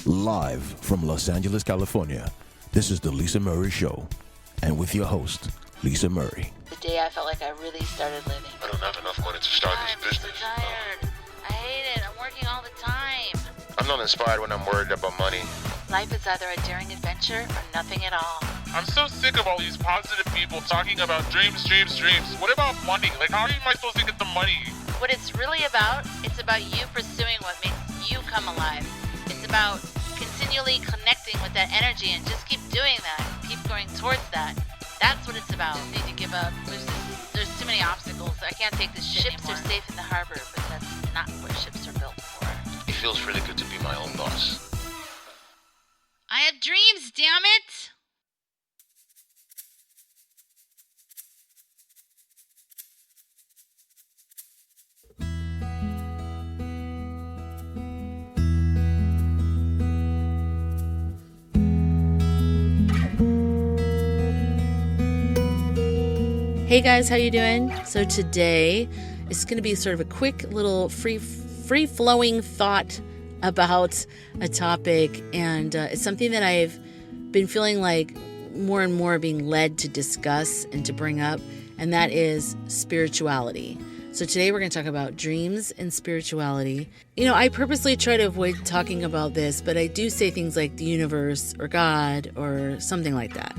Live from Los Angeles, California, this is the Lisa Murray Show. And with your host, Lisa Murray. The day I felt like I really started living. I don't have enough money to start this business. I'm so tired. I hate it. I'm working all the time. I'm not inspired when I'm worried about money. Life is either a daring adventure or nothing at all. I'm so sick of all these positive people talking about dreams. What about money? Like, how am I supposed to get the money? What it's really about, it's about you pursuing what makes you come alive. It's about continually connecting with that energy and just keep doing that. Keep going towards that. That's what it's about. I need to give up. There's too many obstacles. I can't take this shit anymore. Ships are safe in the harbor, but that's not what ships are built for. It feels really good to be my own boss. I have dreams, damn it! Hey guys, how you doing? So today it's going to be sort of a quick little free-flowing thought about a topic, and it's something that I've been feeling like more and more being led to discuss and to bring up, and that is spirituality. So today we're going to talk about dreams and spirituality. You know, I purposely try to avoid talking about this, but I do say things like the universe or God or something like that.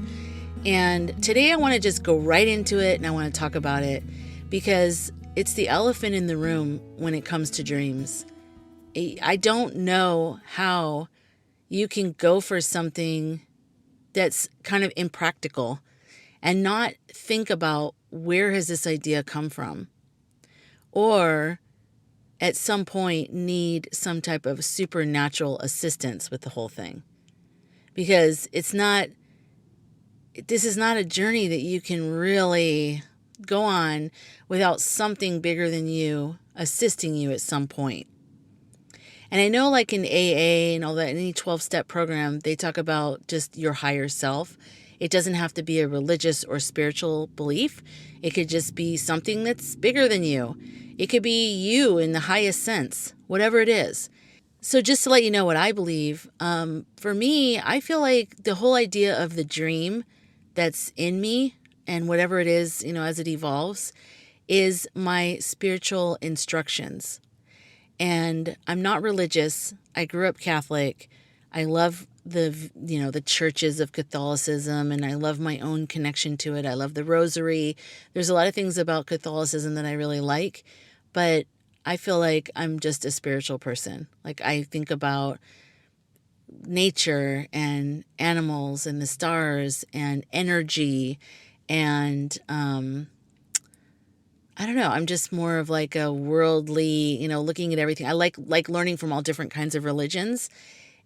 And today I want to just go right into it, and I want to talk about it because it's the elephant in the room when it comes to dreams. I don't know how you can go for something that's kind of impractical and not think about where has this idea come from, or at some point need some type of supernatural assistance with the whole thing. Because this is not a journey that you can really go on without something bigger than you assisting you at some point. And I know, like in AA and all that, any 12-step program, they talk about just your higher self. It doesn't have to be a religious or spiritual belief. It could just be something that's bigger than you. It could be you in the highest sense, whatever it is. So just to let you know what I believe, for me, I feel like the whole idea of the dream that's in me and whatever it is, you know, as it evolves, is my spiritual instructions. And I'm not religious. I grew up Catholic. I love the churches of Catholicism, and I love my own connection to it. I love the rosary. There's a lot of things about Catholicism that I really like, but I feel like I'm just a spiritual person. Like, I think about nature and animals and the stars and energy and I don't know. I'm just more of like a worldly, looking at everything. I like learning from all different kinds of religions.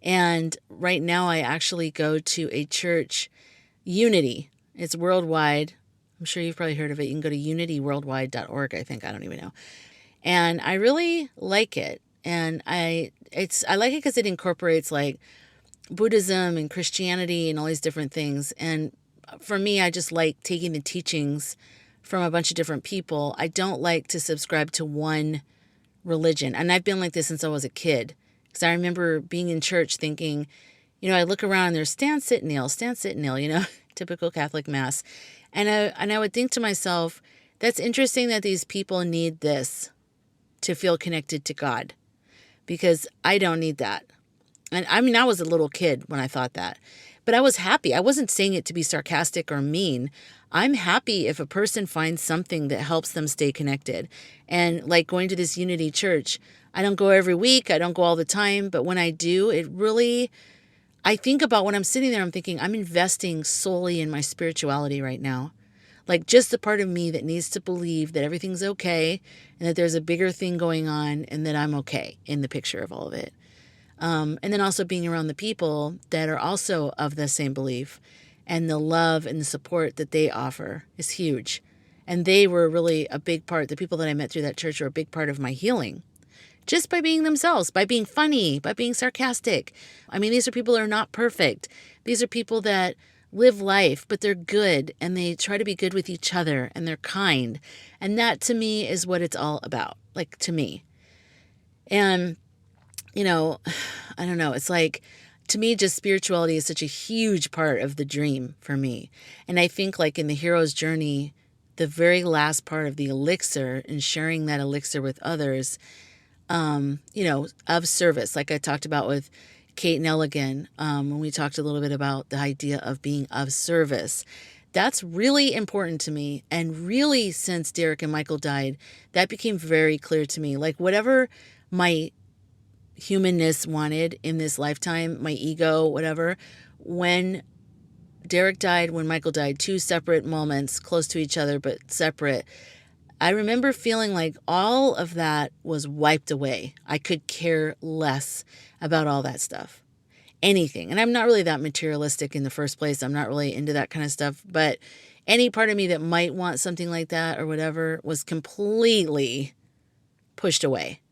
And right now I actually go to a church, Unity. It's worldwide. I'm sure you've probably heard of it. You can go to unityworldwide.org, I think. I don't even know. And I really like it. And I like it because it incorporates like Buddhism and Christianity and all these different things. And for me, I just like taking the teachings from a bunch of different people. I don't like to subscribe to one religion. And I've been like this since I was a kid. Because I remember being in church thinking, I look around and there's stand, sit, kneel, typical Catholic mass. And I would think to myself, that's interesting that these people need this to feel connected to God. Because I don't need that. And I mean, I was a little kid when I thought that. But I was happy. I wasn't saying it to be sarcastic or mean. I'm happy if a person finds something that helps them stay connected. And like going to this Unity church, I don't go every week. I don't go all the time. But when I do, I think about when I'm sitting there, I'm thinking I'm investing solely in my spirituality right now. Like just the part of me that needs to believe that everything's okay and that there's a bigger thing going on and that I'm okay in the picture of all of it. And then also being around the people that are also of the same belief, and the love and the support that they offer is huge. And they were really a big part. The people that I met through that church were a big part of my healing. Just by being themselves, by being funny, by being sarcastic. I mean, these are people that are not perfect. These are people that live life, but they're good, and they try to be good with each other, and they're kind. And that, to me, is what it's all about, like, to me. And, I don't know, it's like to me, just spirituality is such a huge part of the dream for me. And I think like in the hero's journey, the very last part of the elixir and sharing that elixir with others, of service, like I talked about with Kate Nelligan, when we talked a little bit about the idea of being of service. That's really important to me. And really, since Derek and Michael died, that became very clear to me. Like whatever my humanness wanted in this lifetime, my ego, whatever, when Derek died, when Michael died, two separate moments, close to each other, but separate. I remember feeling like all of that was wiped away. I could care less about all that stuff. Anything. And I'm not really that materialistic in the first place. I'm not really into that kind of stuff. But any part of me that might want something like that or whatever was completely pushed away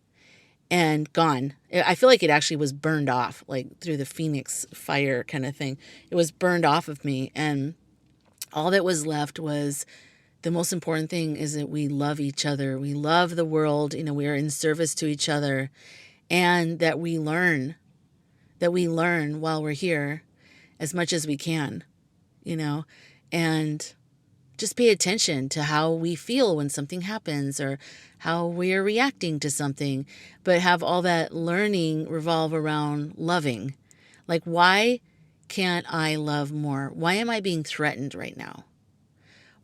and gone. I feel like it actually was burned off, like through the Phoenix fire kind of thing. It was burned off of me. And all that was left was the most important thing is that we love each other. We love the world. We are in service to each other, and that we learn while we're here as much as we can, and just pay attention to how we feel when something happens or how we're reacting to something, but have all that learning revolve around loving. Like, why can't I love more? Why am I being threatened right now?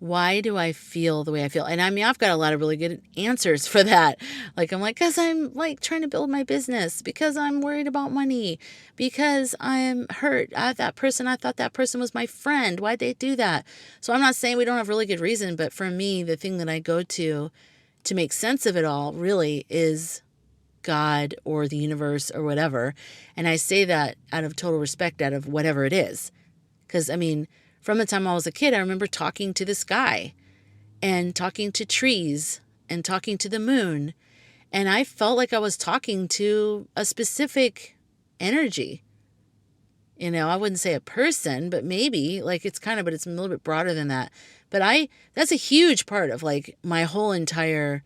Why do I feel the way I feel? And I mean, I've got a lot of really good answers for that. Like, I'm like, because I'm like trying to build my business, because I'm worried about money, because I'm hurt. I thought that person was my friend. Why'd they do that? So I'm not saying we don't have really good reason, but for me, the thing that I go to make sense of it all really is God or the universe or whatever. And I say that out of total respect, out of whatever it is. Because, I mean, from the time I was a kid, I remember talking to the sky and talking to trees and talking to the moon. And I felt like I was talking to a specific energy. I wouldn't say a person, but maybe but it's a little bit broader than that. But that's a huge part of like my whole entire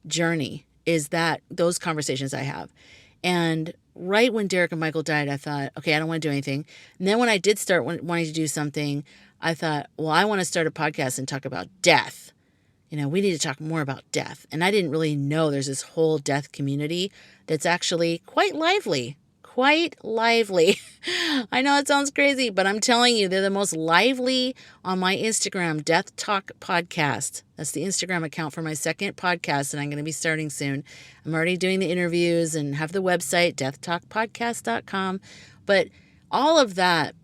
journey is that those conversations I have. And right when Derek and Michael died, I thought, okay, I don't want to do anything. And then when I did start wanting to do something, I thought, well, I want to start a podcast and talk about death. We need to talk more about death. And I didn't really know there's this whole death community that's actually quite lively. I know it sounds crazy, but I'm telling you, they're the most lively on my Instagram, Death Talk Podcast. That's the Instagram account for my second podcast, and I'm going to be starting soon. I'm already doing the interviews and have the website, deathtalkpodcast.com. But all of that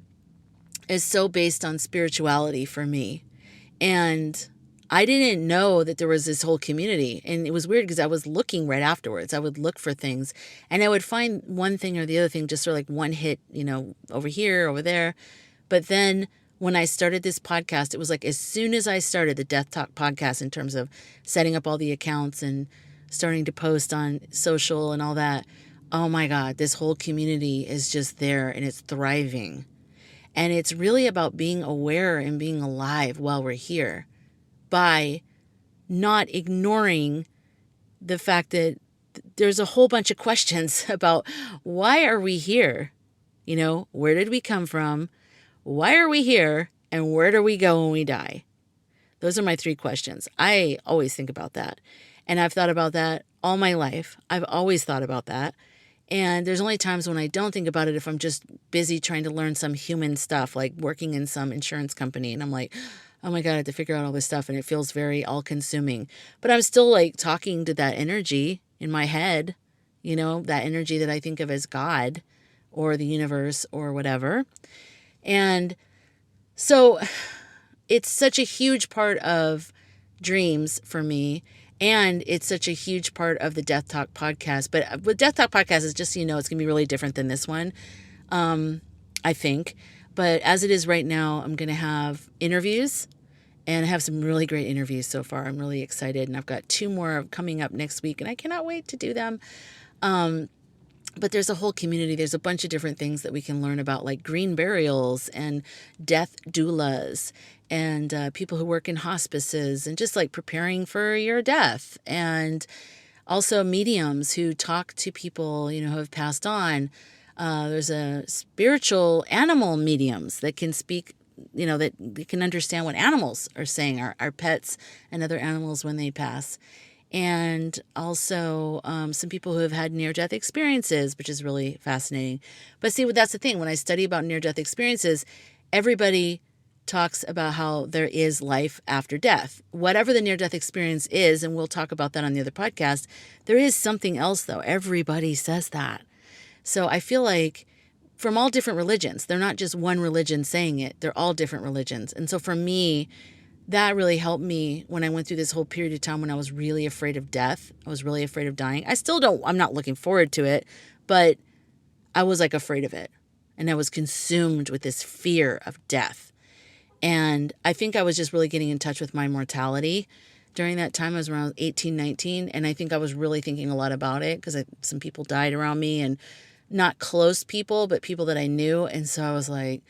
is so based on spirituality for me. And I didn't know that there was this whole community. And it was weird because I was looking right afterwards. I would look for things and I would find one thing or the other thing, just sort of like one hit, over here, over there. But then when I started this podcast, it was like as soon as I started the Death Talk podcast in terms of setting up all the accounts and starting to post on social and all that, oh my God, this whole community is just there and it's thriving. And it's really about being aware and being alive while we're here by not ignoring the fact that there's a whole bunch of questions about why are we here? Where did we come from? Why are we here? And where do we go when we die? Those are my 3 questions. I always think about that. And I've thought about that all my life. I've always thought about that. And there's only times when I don't think about it if I'm just busy trying to learn some human stuff, like working in some insurance company. And I'm like, oh my God, I have to figure out all this stuff. And it feels very all-consuming. But I'm still like talking to that energy in my head, that energy that I think of as God or the universe or whatever. And so it's such a huge part of dreams for me. And it's such a huge part of the Death Talk podcast. But with Death Talk podcast, is just so you know, it's going to be really different than this one, I think. But as it is right now, I'm going to have interviews. And I have some really great interviews so far. I'm really excited. And I've got 2 more coming up next week. And I cannot wait to do them. But there's a whole community. There's a bunch of different things that we can learn about, like green burials and death doulas and people who work in hospices and just like preparing for your death. And also mediums who talk to people, who have passed on. There's a spiritual animal mediums that can speak, that can understand what animals are saying, our pets and other animals when they pass. And also some people who have had near-death experiences, which is really fascinating. But see, that's the thing. When I study about near-death experiences, everybody talks about how there is life after death. Whatever the near-death experience is, and we'll talk about that on the other podcast, there is something else, though. Everybody says that. So I feel like from all different religions, they're not just one religion saying it, they're all different religions. And so for me, that really helped me when I went through this whole period of time when I was really afraid of death. I was really afraid of dying. I'm not looking forward to it, but I was like afraid of it. And I was consumed with this fear of death. And I think I was just really getting in touch with my mortality. During that time, I was around 18, 19, and I think I was really thinking a lot about it because some people died around me, and not close people, but people that I knew. And so I was like,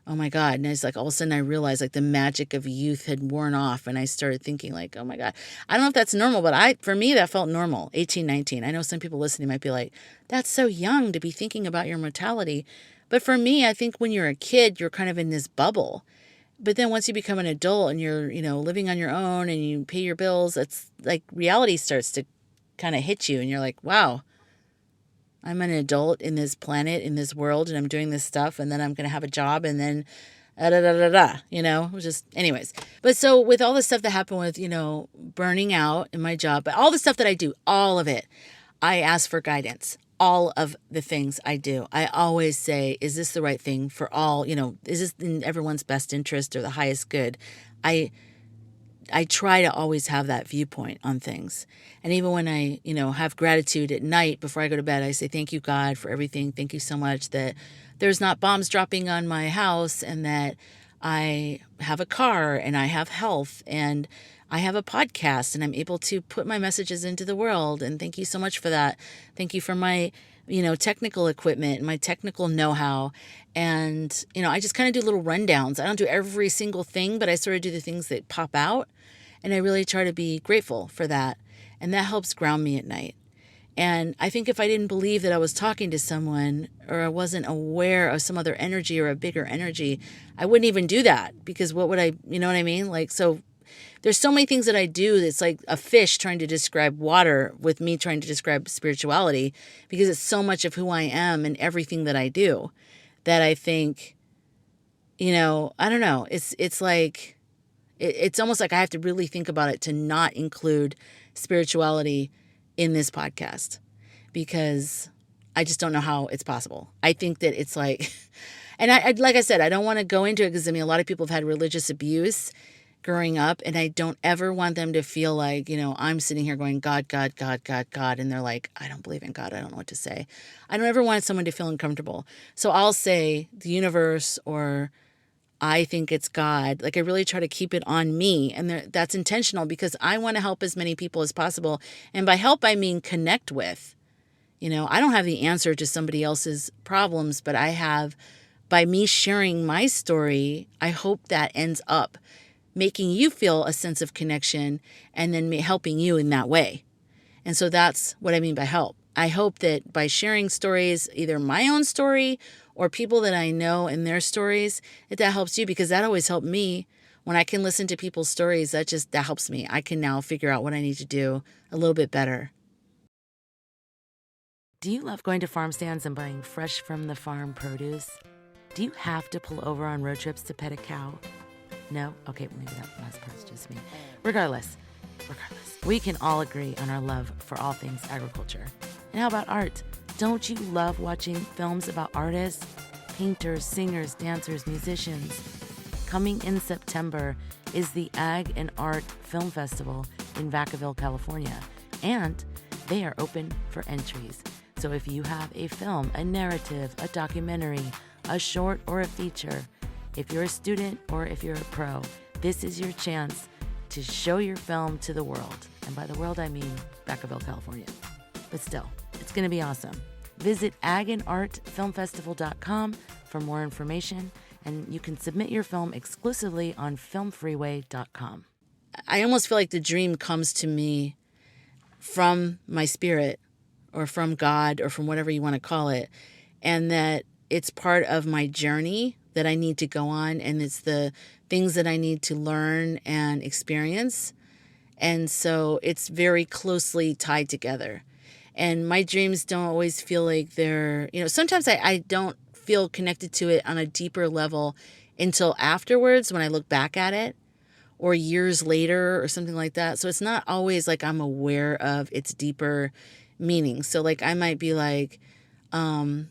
oh my God. And it's like all of a sudden I realized like the magic of youth had worn off, and I started thinking like, oh my God. I don't know if that's normal, but for me, that felt normal, 18, 19. I know some people listening might be like, that's so young to be thinking about your mortality. But for me, I think when you're a kid, you're kind of in this bubble. But then once you become an adult and you're, living on your own and you pay your bills, it's like reality starts to kind of hit you. And you're like, wow, I'm an adult in this planet, in this world, and I'm doing this stuff. And then I'm going to have a job, and then it was just, anyways. But so with all the stuff that happened with, burning out in my job, but all the stuff that I do, all of it, I ask for guidance. All of the things I do, I always say, is this the right thing for all, is this in everyone's best interest or the highest good? I try to always have that viewpoint on things. And even when I, have gratitude at night before I go to bed, I say, thank you, God, for everything. Thank you so much that there's not bombs dropping on my house, and that I have a car, and I have health, and I have a podcast, and I'm able to put my messages into the world. And thank you so much for that. Thank you for my, technical equipment, my technical know-how. And, I just kind of do little rundowns. I don't do every single thing, but I sort of do the things that pop out. And I really try to be grateful for that. And that helps ground me at night. And I think if I didn't believe that I was talking to someone, or I wasn't aware of some other energy or a bigger energy, I wouldn't even do that, because what would I, you know what I mean? Like, so there's so many things that I do that's like a fish trying to describe water with me trying to describe spirituality, because it's so much of who I am and everything that I do, that I think, I don't know. It's like, it's almost like I have to really think about it to not include spirituality in this podcast, because I just don't know how it's possible. I think that it's like, and I like I said, I don't want to go into it because a lot of people have had religious abuse growing up, and I don't ever want them to feel like, I'm sitting here going, God, God, God, God, God, and they're like, I don't believe in God. I don't know what to say. I don't ever want someone to feel uncomfortable. So I'll say the universe, or I think it's God. Like, I really try to keep it on me, and that's intentional because I want to help as many people as possible. And by help, I mean connect with. I don't have the answer to somebody else's problems, but I have, by me sharing my story, I hope that ends up making you feel a sense of connection, and then helping you in that way. And so that's what I mean by help. I hope that by sharing stories, either my own story or people that I know and their stories, that helps you, because that always helped me. When I can listen to people's stories, that helps me. I can now figure out what I need to do a little bit better. Do you love going to farm stands and buying fresh from the farm produce? Do you have to pull over on road trips to pet a cow? No? Okay, maybe that last part's just me. Regardless, we can all agree on our love for all things agriculture. And how about art? Don't you love watching films about artists, painters, singers, dancers, musicians? Coming in September is the Ag and Art Film Festival in Vacaville, California, and they are open for entries. So if you have a film, a narrative, a documentary, a short, or a feature, if you're a student or if you're a pro, this is your chance to show your film to the world. And by the world, I mean Vacaville, California. But still, it's going to be awesome. Visit agandartfilmfestival.com for more information, and you can submit your film exclusively on filmfreeway.com. I almost feel like the dream comes to me from my spirit, or from God, or from whatever you want to call it. and that it's part of my journey that I need to go on, and it's the things that I need to learn and experience. And so it's very closely tied together. And my dreams don't always feel like they're, sometimes I don't feel connected to it on a deeper level until afterwards when I look back at it, or years later or something like that. So it's not always like I'm aware of its deeper meaning. So like I might be like, I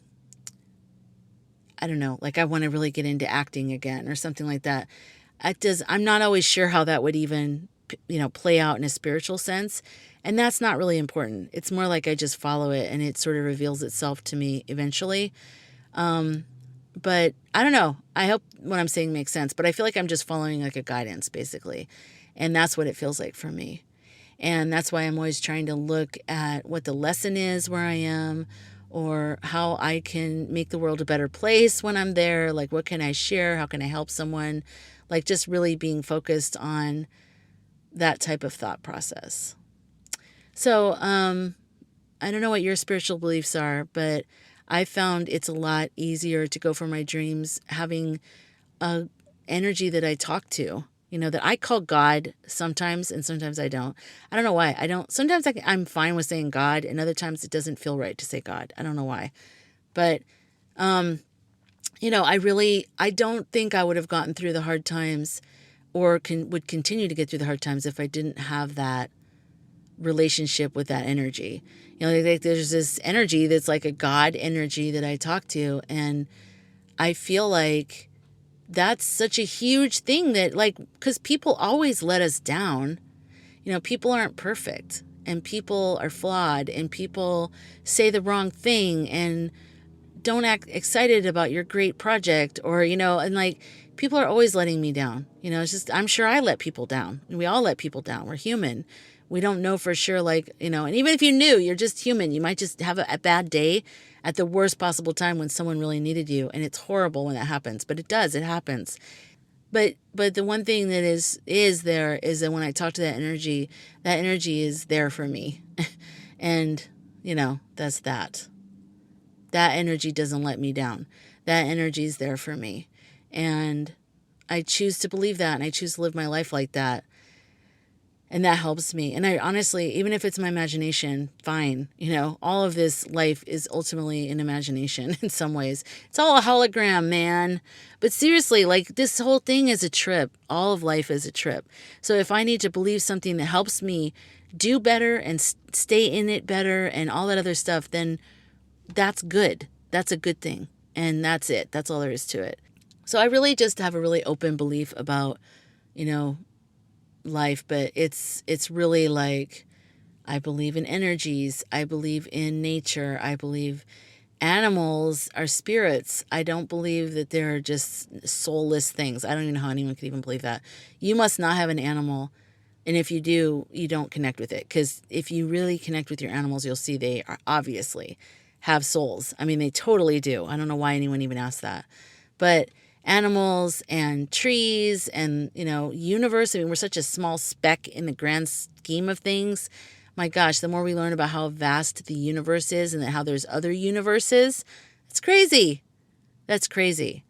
don't know, like I want to really get into acting again or something like that. I'm not always sure how that would even, play out in a spiritual sense. And that's not really important. It's more like I just follow it and it sort of reveals itself to me eventually. But I don't know. I hope what I'm saying makes sense, but I feel like I'm just following like a guidance basically. And that's what it feels like for me. And that's why I'm always trying to look at what the lesson is where I am, or how I can make the world a better place when I'm there. Like, what can I share? How can I help someone? Like, just really being focused on that type of thought process. So, I don't know what your spiritual beliefs are, but I found it's a lot easier to go for my dreams having a energy that I talk to, that I call God sometimes, and sometimes I don't. I don't know why. I don't. Sometimes I'm fine with saying God, and other times it doesn't feel right to say God. I don't know why. But, I don't think I would have gotten through the hard times or would continue to get through the hard times if I didn't have that relationship with that energy. Like there's this energy that's like a God energy that I talk to, and I feel like that's such a huge thing that, like, because people always let us down. People aren't perfect, and people are flawed, and people say the wrong thing and don't act excited about your great project, or, and like people are always letting me down. It's just, I'm sure I let people down, and we all let people down. We're human. We don't know for sure, like, and even if you knew, you're just human. You might just have a bad day at the worst possible time when someone really needed you. And it's horrible when that happens, but it happens. But the one thing that is there is that when I talk to that energy is there for me. And, that's that. That energy doesn't let me down. That energy is there for me. And I choose to believe that, and I choose to live my life like that. And that helps me. And I honestly, even if it's my imagination, fine. All of this life is ultimately an imagination in some ways. It's all a hologram, man. But seriously, like, this whole thing is a trip. All of life is a trip. So if I need to believe something that helps me do better and stay in it better and all that other stuff, then that's good. That's a good thing. And that's it. That's all there is to it. So I really just have a really open belief about, life, but it's really like, I believe in energies. I believe in nature. I believe animals are spirits. I don't believe that they're just soulless things. I don't even know how anyone could even believe that. You must not have an animal. And if you do, you don't connect with it. Because if you really connect with your animals, you'll see they are obviously have souls. I mean, they totally do. I don't know why anyone even asked that. But animals and trees and, universe. I mean, we're such a small speck in the grand scheme of things. My gosh, the more we learn about how vast the universe is and how there's other universes, it's crazy. That's crazy.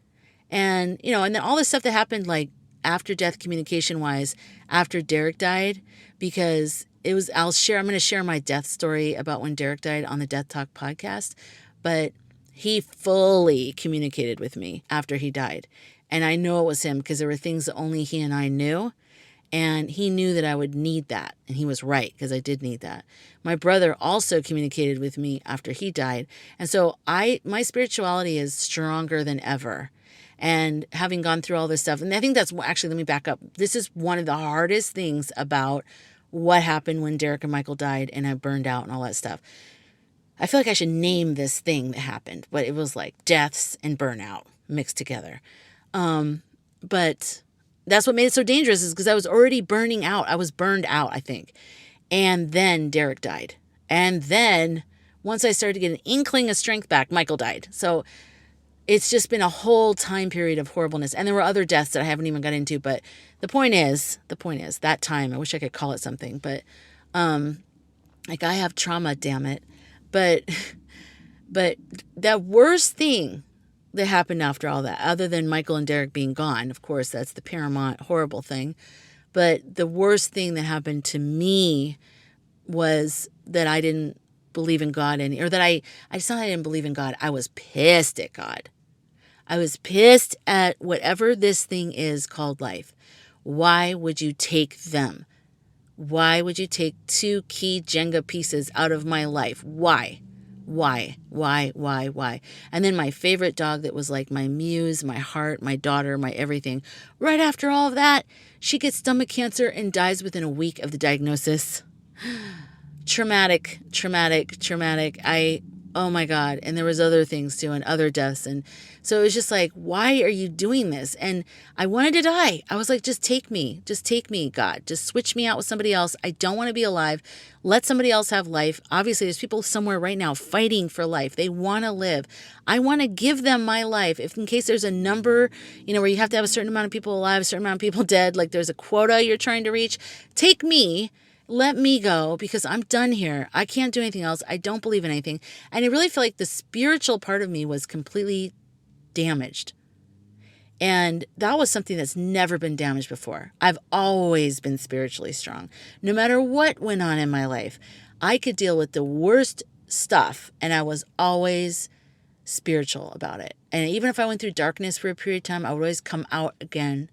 And, and then all the stuff that happened, like, after death communication wise, after Derek died, because I'm going to share my death story about when Derek died on the Death Talk podcast, but he fully communicated with me after he died. And I know it was him because there were things that only he and I knew. And he knew that I would need that. And he was right, because I did need that. My brother also communicated with me after he died. And so my spirituality is stronger than ever. And having gone through all this stuff, and I think that's actually, let me back up. This is one of the hardest things about what happened when Derek and Michael died and I burned out and all that stuff. I feel like I should name this thing that happened, but it was like deaths and burnout mixed together. But that's what made it so dangerous, is because I was already burning out. I was burned out, I think. And then Derek died. And then once I started to get an inkling of strength back, Michael died. So it's just been a whole time period of horribleness. And there were other deaths that I haven't even got into. But the point is that time, I wish I could call it something, but like, I have trauma, damn it. But But the worst thing that happened after all that, other than Michael and Derek being gone, of course, that's the paramount horrible thing. But the worst thing that happened to me was that I didn't believe in God or that it's not that I didn't believe in God. I was pissed at God. I was pissed at whatever this thing is called life. Why would you take them? Why would you take two key Jenga pieces out of my life? Why? Why? And then my favorite dog that was like my muse, my heart, my daughter, my everything. Right after all of that, she gets stomach cancer and dies within a week of the diagnosis. Traumatic. Oh my God. And there was other things too, and other deaths. And so it was just like, why are you doing this? And I wanted to die. I was like, just take me, God, just switch me out with somebody else. I don't want to be alive. Let somebody else have life. Obviously there's people somewhere right now fighting for life. They want to live. I want to give them my life. If in case there's a number, where you have to have a certain amount of people alive, a certain amount of people dead, like there's a quota you're trying to reach, take me. Let me go because I'm done here. I can't do anything else. I don't believe in anything. And I really feel like the spiritual part of me was completely damaged. And that was something that's never been damaged before. I've always been spiritually strong. No matter what went on in my life, I could deal with the worst stuff and I was always spiritual about it. And even if I went through darkness for a period of time, I would always come out again.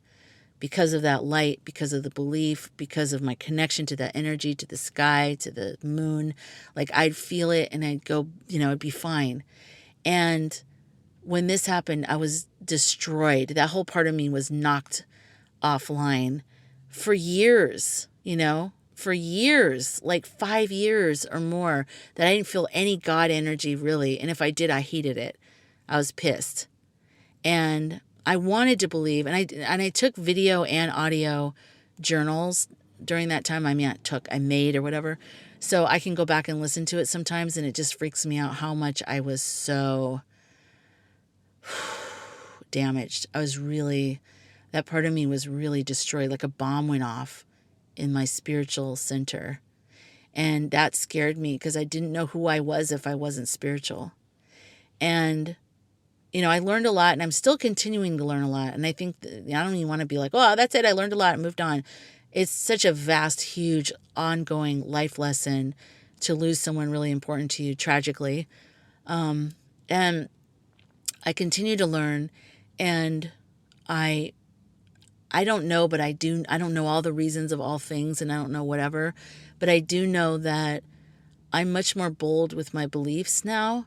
Because of that light, because of the belief, because of my connection to that energy, to the sky, to the moon. Like I'd feel it and I'd go, it'd be fine. And when this happened, I was destroyed. That whole part of me was knocked offline for years, for years, like 5 years or more, that I didn't feel any God energy really. And if I did, I hated it. I was pissed. And I wanted to believe, and I took video and audio journals during that time. I made or whatever. So I can go back and listen to it sometimes, and it just freaks me out how much I was so damaged. That part of me was really destroyed, like a bomb went off in my spiritual center. And that scared me because I didn't know who I was if I wasn't spiritual. And I learned a lot and I'm still continuing to learn a lot. And I think I don't even want to be like, oh, that's it. I learned a lot and moved on. It's such a vast, huge, ongoing life lesson to lose someone really important to you tragically. And I continue to learn and I don't know, but I don't know all the reasons of all things and I don't know whatever, but I do know that I'm much more bold with my beliefs now.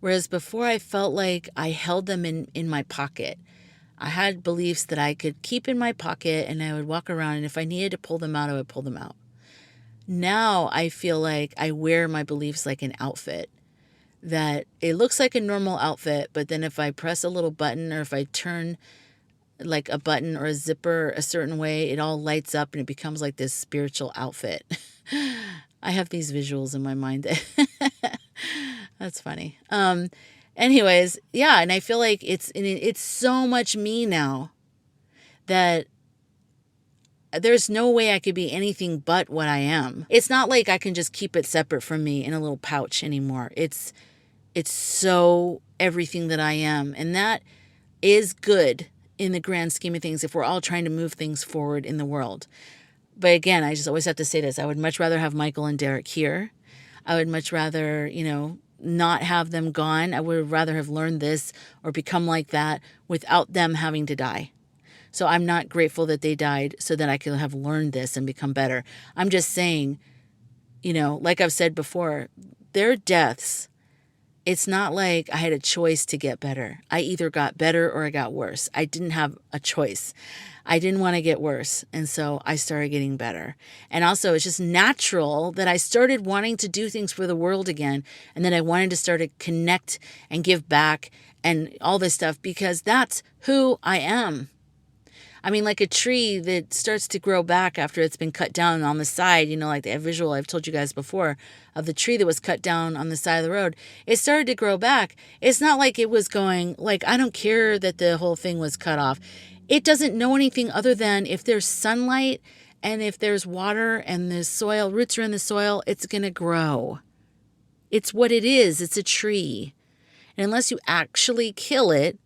Whereas before I felt like I held them in my pocket. I had beliefs that I could keep in my pocket and I would walk around and if I needed to pull them out, I would pull them out. Now I feel like I wear my beliefs like an outfit. That it looks like a normal outfit, but then if I press a little button or if I turn like a button or a zipper a certain way, it all lights up and it becomes like this spiritual outfit. I have these visuals in my mind. That's funny. Anyways, yeah, and I feel like it's so much me now that there's no way I could be anything but what I am. It's not like I can just keep it separate from me in a little pouch anymore. It's so everything that I am, and that is good in the grand scheme of things if we're all trying to move things forward in the world. But again, I just always have to say this. I would much rather have Michael and Derek here. I would much rather, not have them gone. I would rather have learned this or become like that without them having to die. So I'm not grateful that they died so that I could have learned this and become better. I'm just saying, like I've said before, their deaths, it's not like I had a choice to get better. I either got better or I got worse. I didn't have a choice. I didn't want to get worse. And so I started getting better. And also it's just natural that I started wanting to do things for the world again. And then I wanted to start to connect and give back and all this stuff because that's who I am. I mean, like a tree that starts to grow back after it's been cut down on the side, like the visual I've told you guys before of the tree that was cut down on the side of the road. It started to grow back. It's not like it was going, like, I don't care that the whole thing was cut off. It doesn't know anything other than if there's sunlight and if there's water and the soil, roots are in the soil, it's going to grow. It's what it is. It's a tree. And unless you actually kill it,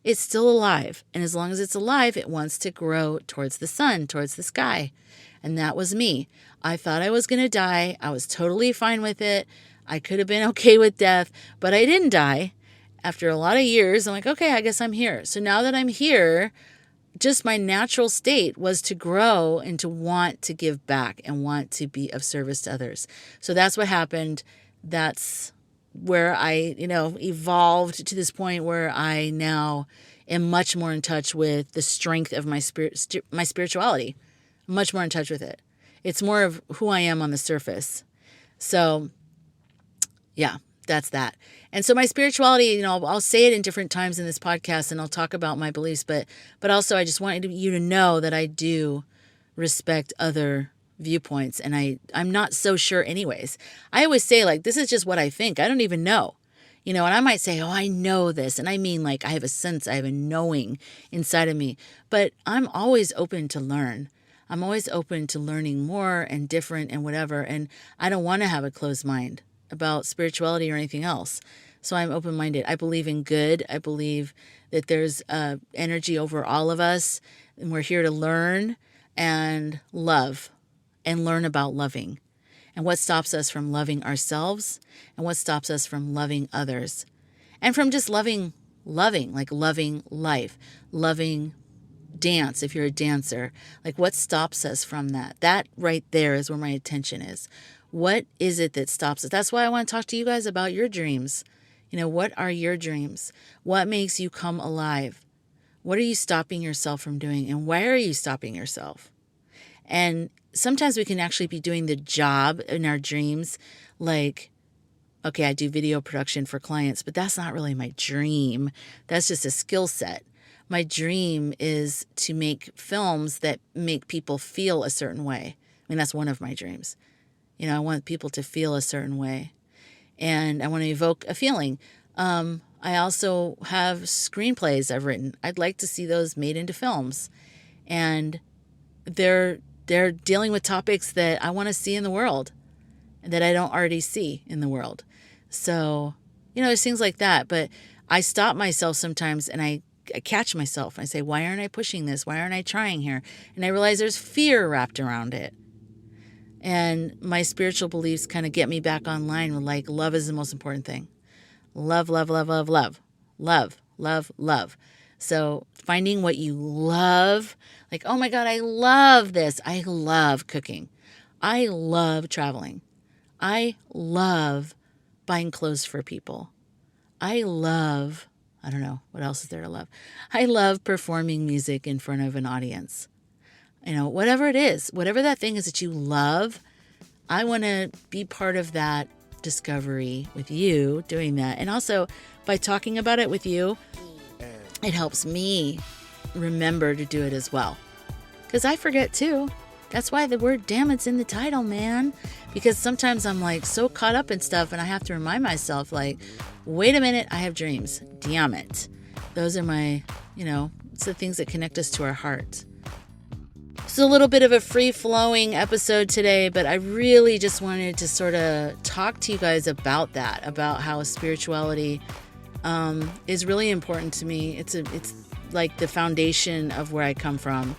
it's still alive. And as long as it's alive, it wants to grow towards the sun, towards the sky. And that was me. I thought I was going to die. I was totally fine with it. I could have been okay with death, but I didn't die. After a lot of years, I'm like, okay, I guess I'm here. So now that I'm here, just my natural state was to grow and to want to give back and want to be of service to others. So that's what happened. That's where I, evolved to this point where I now am much more in touch with the strength of my spirituality. Much more in touch with it. It's more of who I am on the surface. So, yeah, that's that. And so my spirituality, I'll say it in different times in this podcast and I'll talk about my beliefs, but also I just wanted you to know that I do respect other viewpoints, and I'm not so sure anyways. I always say, like, this is just what I think. I don't even know. And I might say, oh, I know this. And I mean, like, I have a sense, I have a knowing inside of me. But I'm always open to learn. I'm always open to learning more and different and whatever. And I don't want to have a closed mind about spirituality or anything else. So I'm open-minded. I believe in good. I believe that there's energy over all of us. And we're here to learn and love and learn about loving. And what stops us from loving ourselves and what stops us from loving others. And from just loving, like loving life, loving dance if you're a dancer. Like, what stops us from that? That right there is where my attention is. What is it that stops us? That's why I want to talk to you guys about your dreams. What are your dreams? What makes you come alive? What are you stopping yourself from doing? And why are you stopping yourself? And sometimes we can actually be doing the job in our dreams. Like, okay, I do video production for clients, but that's not really my dream. That's just a skill set. My dream is to make films that make people feel a certain way. I mean, that's one of my dreams. I want people to feel a certain way. And I want to evoke a feeling. I also have screenplays I've written. I'd like to see those made into films. And they're dealing with topics that I want to see in the world that I don't already see in the world. So, there's things like that. But I stop myself sometimes and I catch myself. I say, why aren't I pushing this? Why aren't I trying here? And I realize there's fear wrapped around it. And my spiritual beliefs kind of get me back online with, like, love is the most important thing. Love, love, love, love, love. Love, love, love. So finding what you love, like, oh my God, I love this. I love cooking. I love traveling. I love buying clothes for people. I love, I don't know, what else is there to love? I love performing music in front of an audience. Whatever it is, whatever that thing is that you love, I want to be part of that discovery with you doing that. And also by talking about it with you, it helps me remember to do it as well. Because I forget too. That's why the word Dammit's in the title, man. Because sometimes I'm like so caught up in stuff and I have to remind myself, like, wait a minute, I have dreams. Damn it. Those are my, it's the things that connect us to our heart. It's a little bit of a free-flowing episode today, but I really just wanted to sort of talk to you guys about that, about how spirituality is really important to me. It's like the foundation of where I come from,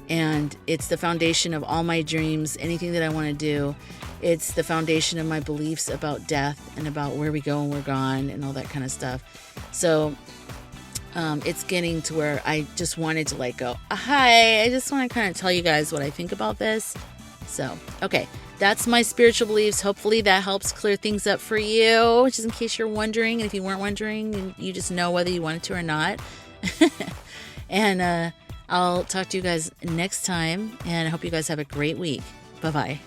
and it's the foundation of all my dreams, anything that I want to do. It's the foundation of my beliefs about death and about where we go when we're gone and all that kind of stuff. So it's getting to where I just wanted to go, hi, I just want to kind of tell you guys what I think about this. So, okay, that's my spiritual beliefs. Hopefully that helps clear things up for you, just in case you're wondering. And if you weren't wondering, you just know whether you wanted to or not. And I'll talk to you guys next time. And I hope you guys have a great week. Bye-bye.